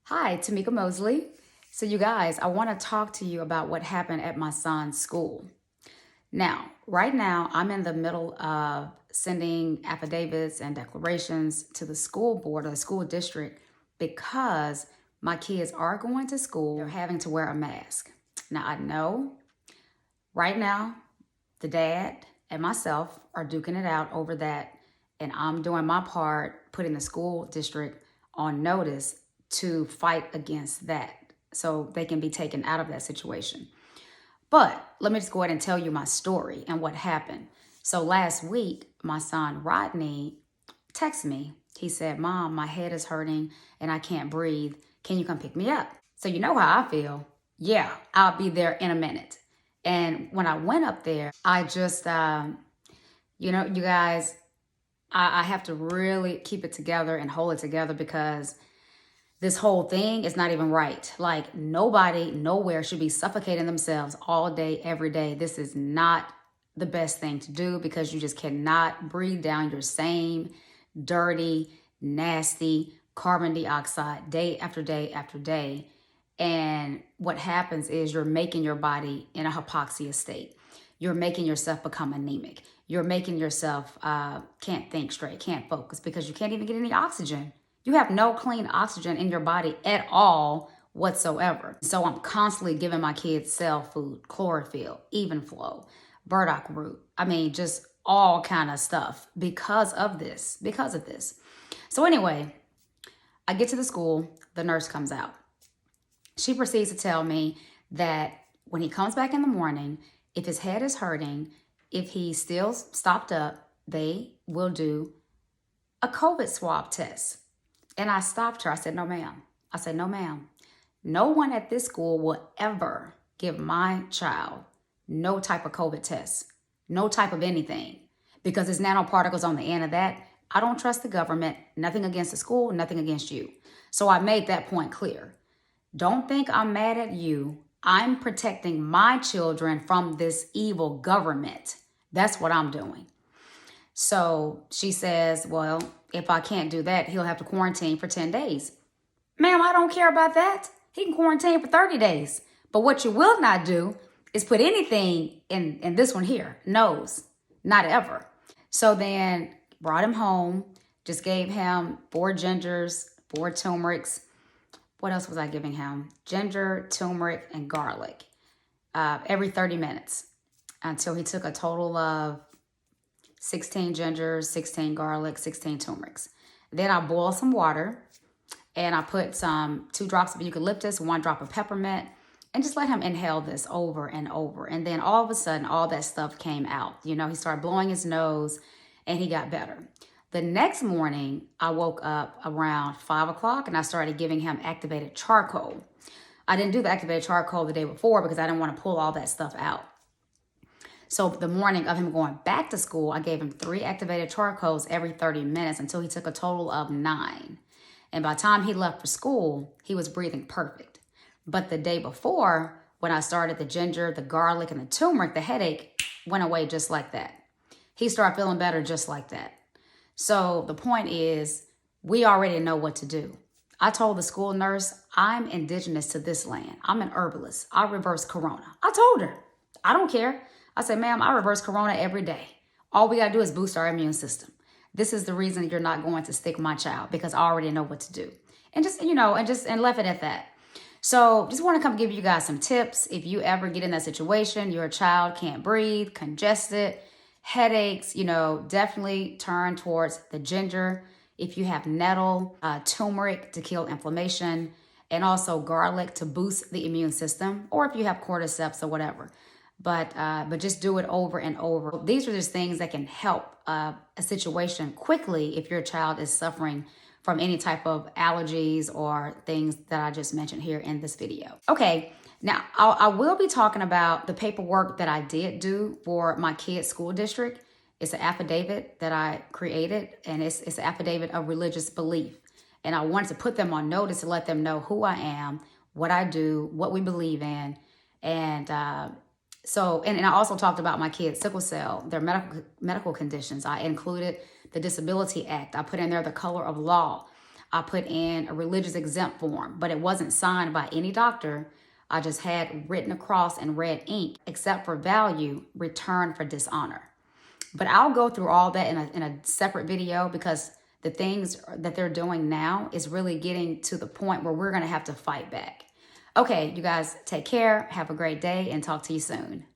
Hi, Tamika Mosley. So, you guys, I want to talk to you about what happened at my son's school. Now, right now, I'm in the middle of sending affidavits and declarations to the school board or the school district because my kids are going to school. They're having to wear a mask. Now, I know right now, the dad and myself are duking it out over that, and I'm doing my part, putting the school district on notice to fight against that so they can be taken out of that situation. But let me just go ahead and tell you my story and what happened. So last week, my son Rodney texted me. He said, "Mom, my head is hurting and I can't breathe. Can you come pick me up?" So you know how I feel. Yeah, I'll be there in a minute. And when I went up there, I just, you guys, I have to really keep it together and hold it together because this whole thing is not even right. Like, nobody, nowhere should be suffocating themselves all day, every day. This is not the best thing to do because you just cannot breathe down your same dirty, nasty carbon dioxide day after day after day. And what happens is you're making your body in a hypoxia state. You're making yourself become anemic. You're making yourself can't think straight, can't focus because you can't even get any oxygen. You have no clean oxygen in your body at all whatsoever. So I'm constantly giving my kids cell food, chlorophyll, even flow, burdock root. I mean, just all kind of stuff because of this. So anyway, I get to the school, the nurse comes out. She proceeds to tell me that when he comes back in the morning, if his head is hurting, if he's still stopped up, they will do a COVID swab test. And I stopped her. I said, "No, ma'am." I said, "No, ma'am. No one at this school will ever give my child no type of COVID test, no type of anything, because there's nanoparticles on the end of that. I don't trust the government. Nothing against the school, nothing against you." So I made that point clear. Don't think I'm mad at you. I'm protecting my children from this evil government. That's what I'm doing. So she says, "Well, if I can't do that, he'll have to quarantine for 10 days. Ma'am, I don't care about that. He can quarantine for 30 days. But what you will not do is put anything in this one here. Nose. Not ever." So then brought him home, just gave him 4 gingers, 4 turmerics. What else was I giving him? Ginger, turmeric, and garlic every 30 minutes until he took a total of 16 gingers, 16 garlic, 16 turmerics. Then I boiled some water and I put 2 drops of eucalyptus, 1 drop of peppermint, and just let him inhale this over and over. And then all of a sudden, all that stuff came out. He started blowing his nose and he got better. The next morning, I woke up around 5 o'clock and I started giving him activated charcoal. I didn't do the activated charcoal the day before because I didn't want to pull all that stuff out. So the morning of him going back to school, I gave him 3 activated charcoals every 30 minutes until he took a total of 9. And by the time he left for school, he was breathing perfect. But the day before, when I started the ginger, the garlic, and the turmeric, the headache went away just like that. He started feeling better just like that. So the point is, we already know what to do. I told the school nurse, "I'm indigenous to this land. I'm an herbalist. I reverse corona." I told her. I don't care. I said, "Ma'am, I reverse corona every day. All we got to do is boost our immune system. This is the reason you're not going to stick my child because I already know what to do." And just, and left it at that. So just want to come give you guys some tips. If you ever get in that situation, your child can't breathe, congested, headaches, definitely turn towards the ginger. If you have nettle, turmeric to kill inflammation, and also garlic to boost the immune system, or if you have cordyceps or whatever. But just do it over and over. These are just things that can help a situation quickly if your child is suffering from any type of allergies or things that I just mentioned here in this video. Okay, now I will be talking about the paperwork that I did do for my kids' school district. It's an affidavit that I created, and it's an affidavit of religious belief. And I wanted to put them on notice to let them know who I am, what I do, what we believe in, and So, and I also talked about my kids' sickle cell, their medical conditions. I included the Disability Act. I put in there the color of law. I put in a religious exempt form, but it wasn't signed by any doctor. I just had written across in red ink, except for value, return for dishonor. But I'll go through all that in a separate video, because the things that they're doing now is really getting to the point where we're going to have to fight back. Okay, you guys, take care. Have a great day and talk to you soon.